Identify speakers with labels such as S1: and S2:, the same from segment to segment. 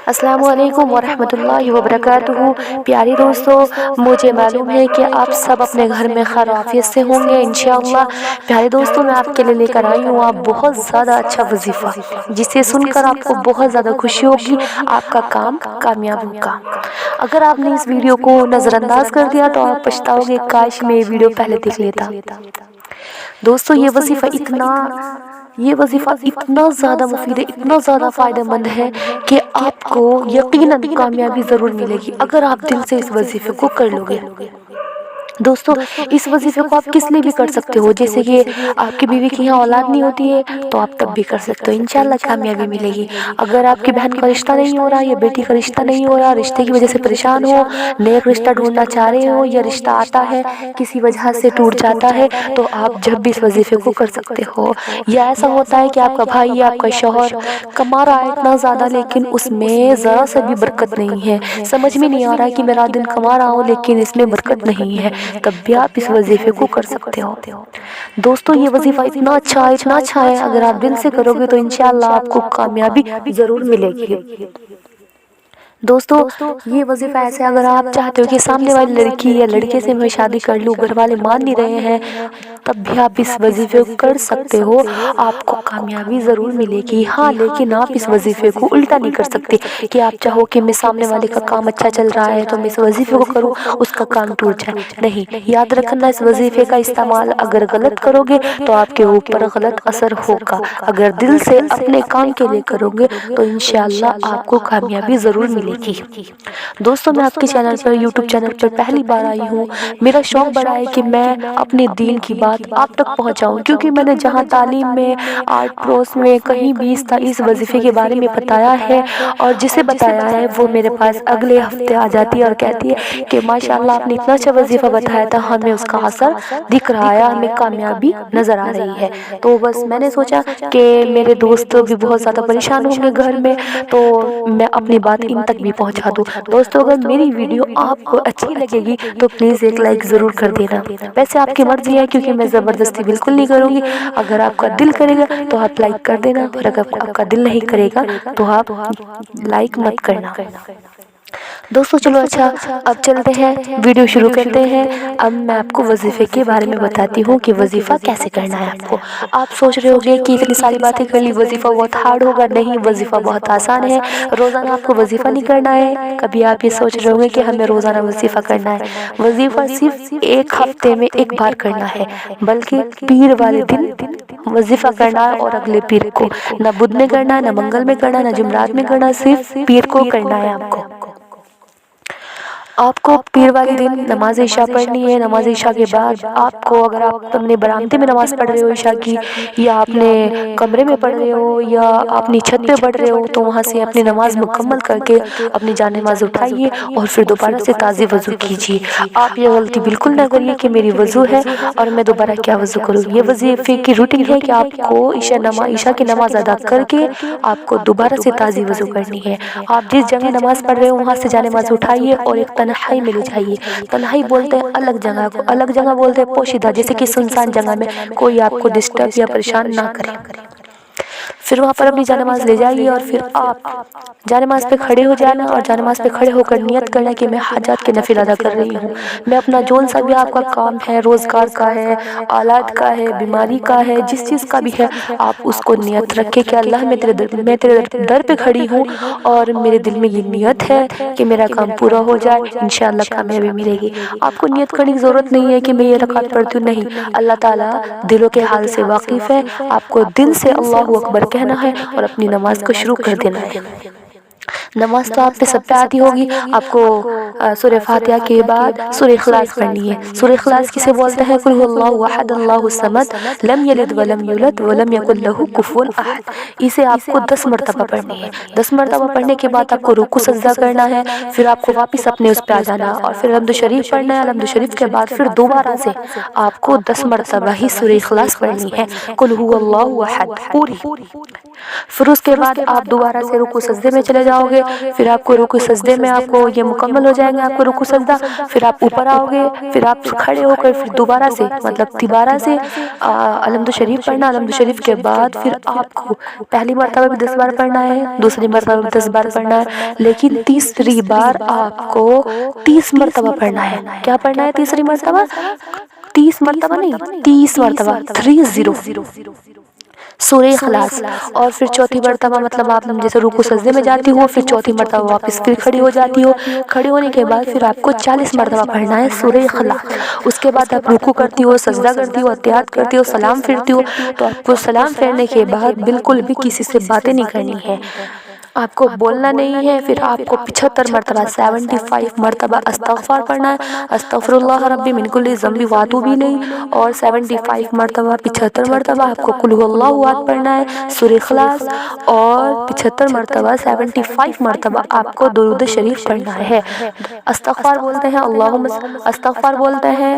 S1: السلام علیکم ورحمۃ اللہ وبرکاتہ۔ پیارے دوستو، مجھے معلوم ہے کہ آپ سب اپنے گھر میں خیر عافیت سے ہوں گے انشاءاللہ۔ پیارے دوستو، میں آپ کے لیے لے کر آئی ہوں آپ بہت زیادہ اچھا وظیفہ، جسے سن کر آپ کو بہت زیادہ خوشی ہوگی، آپ کا کام کامیاب ہوگا۔ اگر آپ نے اس ویڈیو کو نظر انداز کر دیا تو آپ پچھتاؤ گے، کاش میں یہ ویڈیو پہلے دیکھ لیتا۔ دوستو، یہ وظیفہ اتنا زیادہ مفید ہے، اتنا زیادہ فائدہ مند ہے کہ آپ کو یقیناً کامیابی ضرور ملے گی اگر آپ دل سے اس وظیفے کو کر لو گے۔ دوستو، اس وظیفے کو آپ کس لیے بھی کر سکتے ہو، جیسے کہ آپ کی بیوی کی یہاں اولاد نہیں ہوتی ہے تو آپ تب بھی کر سکتے ہو، انشاءاللہ کامیابی ملے گی۔ اگر آپ کی بہن کا رشتہ نہیں ہو رہا یا بیٹی کا رشتہ نہیں ہو رہا، رشتے کی وجہ سے پریشان ہو، نیک رشتہ ڈھونڈنا چاہ رہے ہو، یا رشتہ آتا ہے کسی وجہ سے ٹوٹ جاتا ہے، تو آپ جب بھی اس وظیفے کو کر سکتے ہو۔ یا ایسا ہوتا ہے کہ آپ کا بھائی یا آپ کا شوہر کما رہا ہے اتنا زیادہ، لیکن اس میں ذرا سا بھی برکت نہیں ہے، سمجھ میں نہیں آ رہا ہے کہ میرا دن کما رہا ہوں لیکن اس میں برکت نہیں ہے، تب بھی آپ اس وظیفے کو کر سکتے ہو۔ دوستو، یہ وظیفہ اتنا اچھا ہے، اگر آپ دل سے کرو گے تو انشاءاللہ آپ کو کامیابی ضرور ملے گی۔ دوستو، یہ وظیفہ ایسے اگر آپ چاہتے ہو کہ سامنے والی لڑکی یا لڑکے سے میں شادی کر لوں، گھر والے مان نہیں رہے ہیں، تب بھی آپ اس وظیفے کو کر سکتے ہو، آپ کو کامیابی ضرور ملے گی۔ ہاں، لیکن آپ اس وظیفے کو الٹا نہیں کر سکتے کہ آپ چاہو کہ میں سامنے والے کا کام اچھا چل رہا ہے تو میں اس وظیفے کو کروں، اس کا کام ٹوٹ جائے۔ نہیں، یاد رکھنا، اس وظیفے کا استعمال اگر غلط کرو گے تو آپ کے اوپر غلط اثر ہوگا۔ اگر دل سے اپنے کام کے لیے کرو گے تو انشاءاللہ آپ کو کامیابی ضرور ملے گی۔ دوستو، میں آپ کے چینل پر، یوٹیوب چینل پر پہلی بار آئی ہوں۔ میرا شوق بڑا ہے کہ میں اپنے دین کی بات آپ تک پہنچاؤں، کیونکہ میں نے جہاں تعلیم میں، آرٹ پروس میں کہیں بھی اس وظیفے کے بارے میں بتایا ہے، اور جسے بتایا ہے وہ میرے پاس اگلے ہفتے آ جاتی ہے اور کہتی ہے کہ ماشاءاللہ آپ نے اتنا اچھا وظیفہ بتایا تھا، ہمیں اس کا اثر دکھ رہا ہے، ہمیں کامیابی نظر آ رہی ہے۔ تو بس میں نے سوچا کہ میرے دوست بھی بہت زیادہ پریشان ہوں گے گھر میں، تو میں اپنی بات ان تک بھی پہنچا دوں۔ دوستو، اگر میری ویڈیو آپ کو اچھی لگے گی تو پلیز ایک لائک ضرور کر دینا۔ ویسے آپ کی مرضی ہے، کیونکہ میں زبردستی بالکل نہیں کروں گی، اگر آپ کا دل کرے گا تو آپ لائک کر دینا، اور اگر آپ کا دل نہیں کرے گا تو آپ لائک مت کرنا۔ دوستو چلو، اچھا اب چلتے ہیں، ویڈیو شروع کرتے ہیں۔ اب میں آپ کو وظیفے کے بارے میں بتاتی ہوں کہ وظیفہ کیسے کرنا ہے آپ کو۔ آپ سوچ رہے ہوگے کہ اتنی ساری باتیں کر لی، وظیفہ بہت ہارڈ ہوگا۔ نہیں، وظیفہ بہت آسان ہے، روزانہ آپ کو وظیفہ نہیں کرنا ہے۔ کبھی آپ یہ سوچ رہے ہوگے کہ ہمیں روزانہ وظیفہ کرنا ہے، وظیفہ صرف ایک ہفتے میں ایک بار کرنا ہے، بلکہ پیر والے دن وظیفہ کرنا ہے، اور اگلے پیر کو، نہ بدھ میں کرنا ہے، نہ منگل میں کرنا ہے، نہ جمعرات میں کرنا ہے، صرف پیر کو کرنا ہے آپ کو۔ آپ کو پیر والے دن نماز عشاء پڑھنی ہے۔ نماز عشاء کے بعد آپ کو، اگر آپ اپنے برآمدے میں نماز پڑھ رہے ہو عشاء کی، یا اپنے کمرے میں پڑھ رہے ہو، یا اپنی چھت پہ پڑھ رہے ہو، تو وہاں سے اپنی نماز مکمل کر کے اپنی جان نماز اٹھائیے اور پھر دوبارہ سے تازی وضو کیجیے۔ آپ یہ غلطی بالکل نہ کریے کہ میری وضو ہے اور میں دوبارہ کیا وضو کروں۔ یہ وظیفے کی روٹین ہے کہ آپ کو عشاء کی نماز ادا کر کے آپ کو دوبارہ سے تازی وضو کرنی ہے۔ آپ جس جگہ نماز پڑھ رہے ہو وہاں سے جان نماز اٹھائیے اور ایک تنہائی میں لے جائیے۔ تنہائی بولتے ہیں الگ جگہ کو، الگ جگہ بولتے ہیں پوشیدہ، جیسے کہ سنسان جگہ میں کوئی آپ کو ڈسٹرب یا پریشان نہ کرے۔ پھر وہاں پر اپنی جان نماز لے جائیے، اور پھر آپ جان نماز پہ کھڑے ہو جانا، اور جان نماز پہ کھڑے ہو کر نیت کرنا کہ میں حاجات کے نفل ادا کر رہی ہوں۔ میں اپنا جون سا بھی آپ کا کام ہے، روزگار کا ہے، اولاد کا ہے، بیماری کا ہے، جس چیز کا بھی ہے، آپ اس کو نیت رکھے کہ اللہ میں تیرے در پہ کھڑی ہوں، اور میرے دل میں یہ نیت ہے کہ میرا کام پورا ہو جائے، انشاءاللہ کامیابی ملے گی۔ آپ کو نیت کرنے کی ضرورت نہیں ہے کہ میں یہ رکعت پڑھتی ہوں، نہیں، اللہ تعالیٰ دلوں کے حال سے واقف ہے۔ آپ کو دل سے اللہ اکبر کہنا ہے اور اپنی نماز کو شروع کر دینا ہے۔ نماز تو آپ پہ سب پہ آتی ہوگی، آپ کو سورہ فاتحہ کے بعد سورہ اخلاص پڑھنی ہے۔ سورہ اخلاص کسے بولتے ہیں؟ قل هو اللہ احد اللہ الصمد لم یلد ولم یولد ولم یکن لہ کفوا احد۔ اسے آپ کو 10 مرتبہ پڑھنی ہے۔ 10 مرتبہ پڑھنے کے بعد آپ کو رکوع سجدہ کرنا ہے، پھر آپ کو واپس اپنے اس پہ آ جانا، اور پھر الحمد شریف پڑھنا ہے۔ الحمد شریف کے بعد پھر دوبارہ سے آپ کو 10 مرتبہ ہی سورہ اخلاص پڑھنی ہے، قل هو اللہ احد پوری۔ پھر اس کے بعد آپ دوبارہ سے رکوع سجدے میں چلے جاؤ گے، گے، پھر آپ کو رکوع سجدے میں آپ کو یہ مکمل ہو جائیں گے آپ کو رکوع سجدہ، پھر آپ اوپر آؤ گے، پھر آپ کھڑے ہو کر پھر دوبارہ سے تیبارہ سے الحمد شریف پڑھنا، الحمد شریف کے بعد پھر آپ کو پہلی مرتبہ بھی 10 بار پڑھنا ہے، دوسری مرتبہ بھی 10 بار پڑھنا ہے، لیکن تیسری بار آپ کو 30 مرتبہ پڑھنا ہے۔ کیا پڑھنا ہے تیسری مرتبہ؟ 30 مرتبہ نہیں، 30 مرتبہ 30 سورہ اخلاص۔ اور پھر چوتھی مرتبہ مطلب آپ جیسے رکوع سجدے میں جاتی ہو، پھر چوتھی مرتبہ واپس پھر کھڑی ہو جاتی ہو، کھڑے ہونے کے بعد پھر آپ کو 40 مرتبہ پڑھنا ہے سورہ اخلاص۔ اس کے بعد آپ رکوع کرتی ہو، سجدہ کرتی ہو، اتحیات کرتی ہو، سلام پھرتی ہو، تو آپ کو سلام پھیرنے کے بعد بالکل بھی کسی سے باتیں نہیں کرنی ہے، آپ کو بولنا نہیں ہے۔ پھر آپ کو 75 مرتبہ 75 مرتبہ استغفار پڑھنا ہے، استغفر اللہ ربی من کل ذنب واتوب الیہ، اور 75 مرتبہ 75 مرتبہ آپ کو قل هو اللہ احد پڑھنا ہے سورہ اخلاص، اور 75 مرتبہ 75 مرتبہ آپ کو درود شریف پڑھنا ہے۔ استغفار بولتے ہیں اللہم، استغفار بولتے ہیں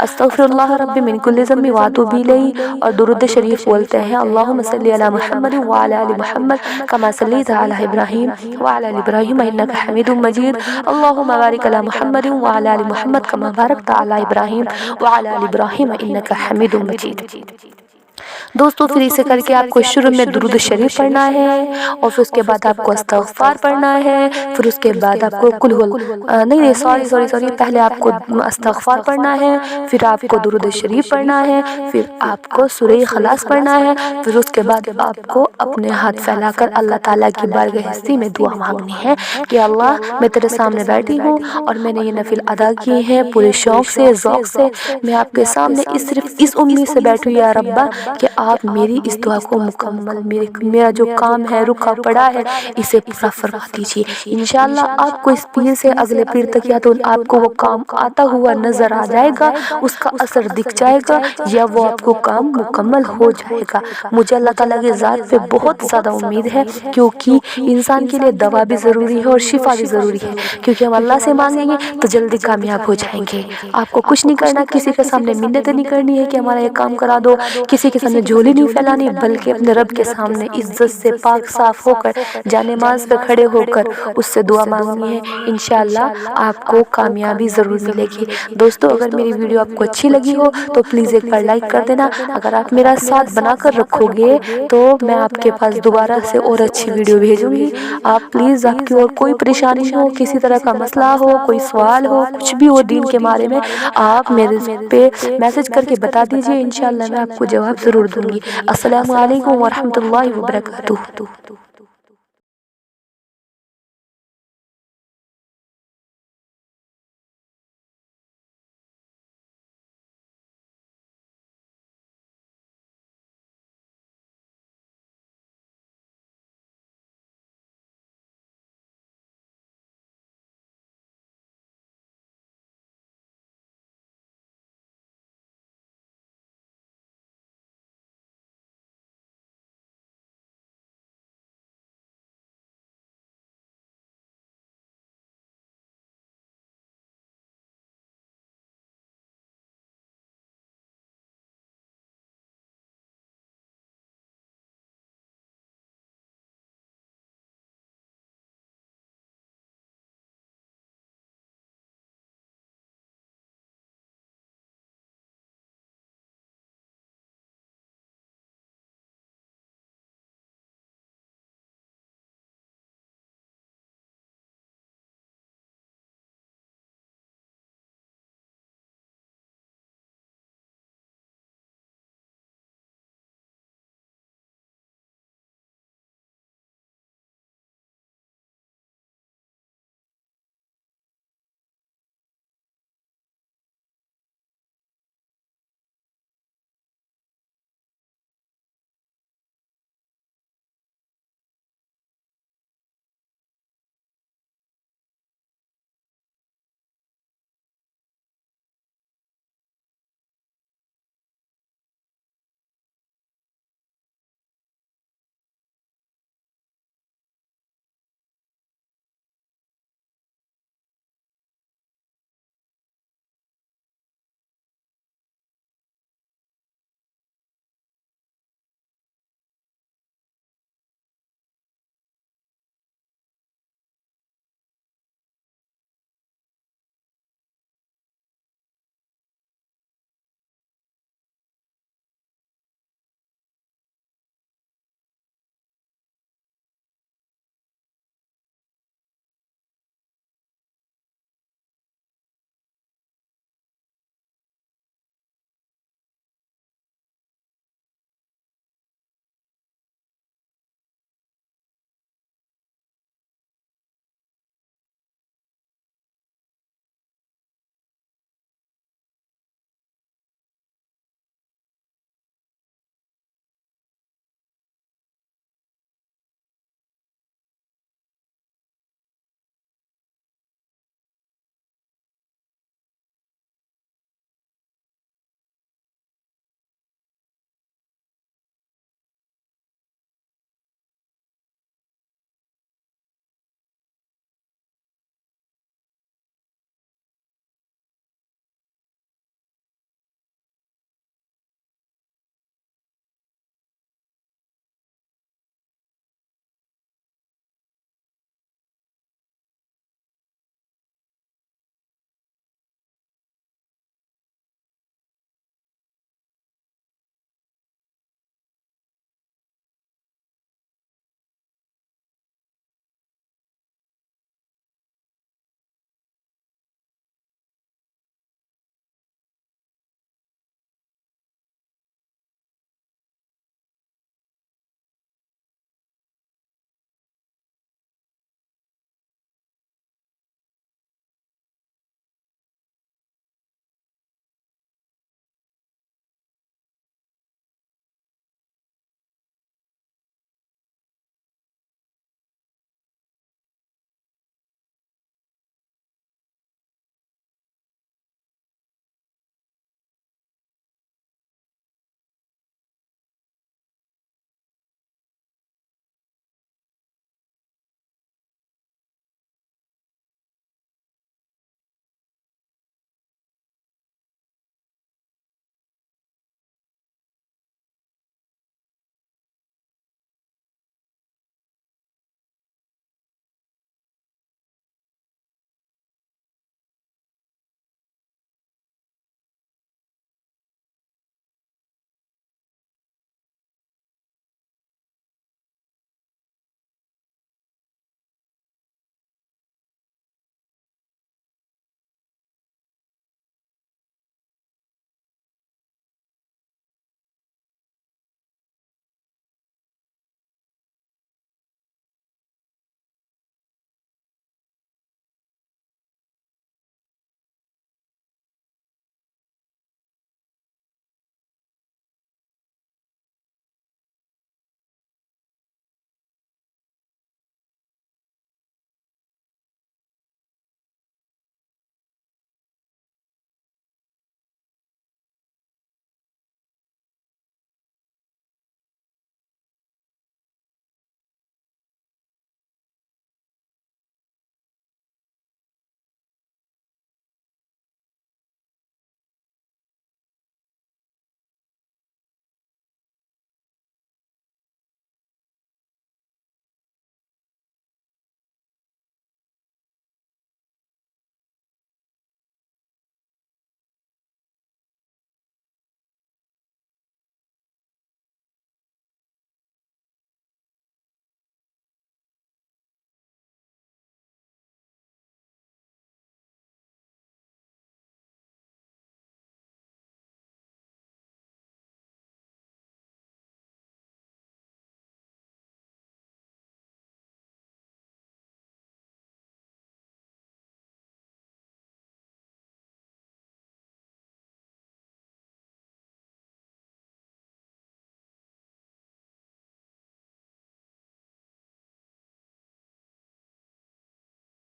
S1: استغفر اللہ ربی من کل ذنب واتوب الیہ، اور درود شریف بولتے ہیں اللہم صلی علی محمد وعلی آل محمد کما صلیت علی ابراہیم وعلی آل ابراہیم انک حمید مجید، اللہم بارک علی محمد وعلی آل محمد کما بارکت علی ابراہیم وعلی آل ابراہیم انک حمید مجید۔ دوستو پھر اسے کر کے آپ کو شروع میں درود شریف پڑھنا ہے، اور پھر اس کے بعد آپ کو استغفار پڑھنا ہے، پھر اس کے بعد آپ کو پہلے آپ کو استغفار پڑھنا ہے، پھر آپ کو درود شریف پڑھنا ہے، پھر آپ کو سورہ اخلاص پڑھنا ہے، پھر اس کے بعد آپ کو اپنے ہاتھ پھیلا کر اللہ تعالیٰ کی بارگاہ ہستی میں دعا مانگنی ہے کہ اللہ میں تیرے سامنے بیٹھی ہوں اور میں نے یہ نفل ادا کیے ہیں پورے شوق سے، ذوق سے، میں آپ کے سامنے صرف اس امید سے بیٹھوں یا ربا کہ آپ میری اس دعا کو مکمل، میرا جو کام ہے رکا پڑا ہے اسے پورا فرما دیجیے۔ انشاءاللہ آپ کو اس پیر سے اگلے پیر تک یا تو آپ کو وہ کام آتا ہوا نظر آ جائے گا، اس کا اثر دکھ جائے گا، یا وہ آپ کو کام مکمل ہو جائے گا۔ مجھے اللہ تعالیٰ کی ذات پہ بہت زیادہ امید ہے، کیونکہ انسان کے لیے دوا بھی ضروری ہے اور شفا بھی ضروری ہے، کیونکہ ہم اللہ سے مانگیں گے تو جلدی کامیاب ہو جائیں گے۔ آپ کو کچھ نہیں کرنا، کسی کے سامنے منتیں نہیں کرنی ہے کہ ہمارا یہ کام کرا دو، کسی کے سامنے جھولی نہیں پھیلانی، بلکہ اپنے رب کے سامنے عزت سے پاک صاف ہو کر جانماز پہ کھڑے ہو کر اس سے دعا مانگنی ہے۔ انشاءاللہ آپ کو کامیابی ضرور ملے گی۔ دوستو اگر میری ویڈیو آپ کو اچھی لگی ہو تو پلیز ایک بار لائک کر دینا۔ اگر آپ میرا ساتھ بنا کر رکھو گے تو میں آپ کے پاس دوبارہ سے اور اچھی ویڈیو بھیجوں گی۔ آپ پلیز، آپ کی اور کوئی پریشانی ہو، کسی طرح کا مسئلہ ہو، کوئی سوال ہو، کچھ بھی ہو دین کے بارے میں، آپ میرے پہ میسج کر کے بتا دیجئے، انشاءاللہ میں آپ کو جواب ضرور دوں گی۔ السلام علیکم ورحمۃ اللہ وبرکاتہ۔